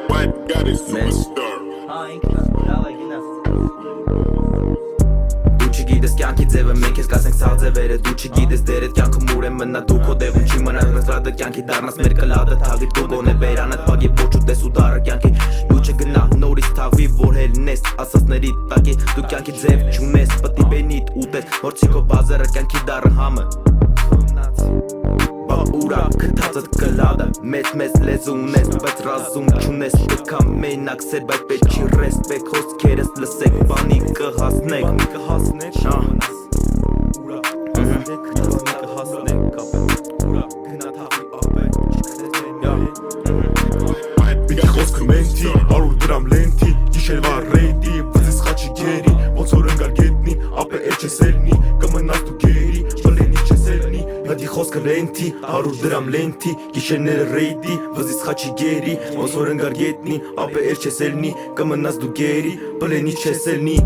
White got it superstar. Դու չգիտես կյանքի ձևը, մենք ես կասենք սաղ ձևերը Դու չգիտես դերդ կյանքում ուր է մնա դու քո դեղում Չի մնաս նսրադը կյանքի դարնաս մեր կլադը Թաղի դու գոն է բերանդ պագի ոչ ու տես ու դարը կյանքի Դու չգնա նորից թաղվի որ հելնես ասասների տակի Դու կյանքի ձև չունես պտի բենիտ ուտես Որցի քո բազերը կյանքի դարը համը Ուրա կթածըտ կլադը մեծ լեզ ունես բայց ռազում չունես Տքա մենակ սեր բայց պետք չի ռեսպեք խոսքերս լսեք բանի կհասնեք Պիտի խոսքը մենթի, 100 դրամ լենթի Գիշերվա ռեյդի, վզիս խաչի գերի Ոնց որ ընգար գետնի, ապե էլ չես էլնի Կմնաս դու գերի, բլենի չես էլնի Հդի խոսքը լենթի, 100 դրամ լենթի Գիշերները ռեյդի, վզիս խաչի գերի Ոնց որ ընգար գետնի, ապե էլ չես էլնի Կմնաս դու գերի, բլենի չես էլնի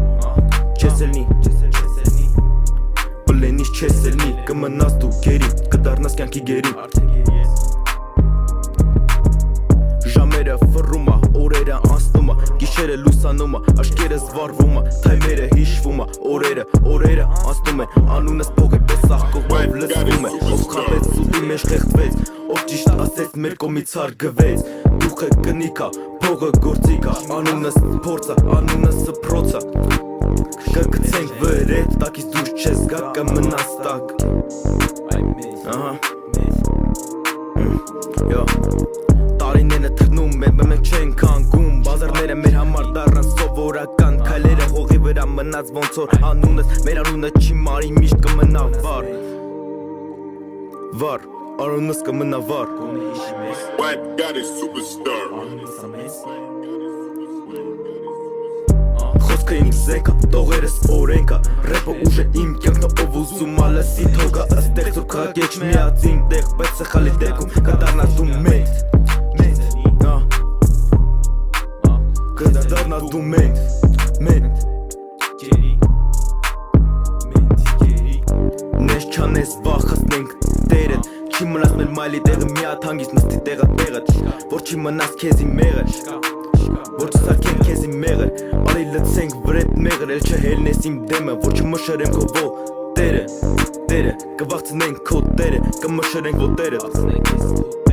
Բլենից չես էլնի, կմնաս դու գերի Կդարնաս կյանքի գերի Ժամերը ֆռում ա, օրերը անցնում ա Գիշերը լուսանում ա, աշկերս վառվում ա Թայմերը հիշվում ա, օրերը անցնում են Անունս փող է պես աղկով լսվում է Ով խաբեց սուտի մեջ խեղդվեց Ով ճիշտ ասեց մեր կողմից հարգվեց Դուխը կնիկ ա, փողը գործիկ ա Անունս փորձ ա, անունս սփռոց ա Կգցենք վրետ, տակից դուրս չես գա կմնաս տակ Տարիները թռնում են, մենք չենք հանգում Բազարները մեր համար դառնան սովորական Քայլերը հողի վրա մնաց ոնց որ անունս Մեր անունը չի մարի միշտ կմնա վար Անունս կմնա վար White got it superstar. Խոսքը իմ զենքա, տողերս օրենքա Ռեպը ուժ է իմ կյանքն ով ուզում ա լսի թողա Աստեղ ծուր քաղաքեչ միածին տեղ Բայց սխալի դեպքում կդառնաս դու մենթ Կդառնաս դու մենթ Նես չանես վախացնենք տերդ Չի մնաս մեր մայլի տեղը միատ հանգիստ նստի տեղը Որ չի մնաս քեզի մեղր Որ չսարքենք քեզի մեղր Արի լծենք վրետ մեղր Էլ չհելնես իմ դեմը Որ չմշրեմ քո ոտերը Կվախցնենք քո տերը Կմշրենք ոտերը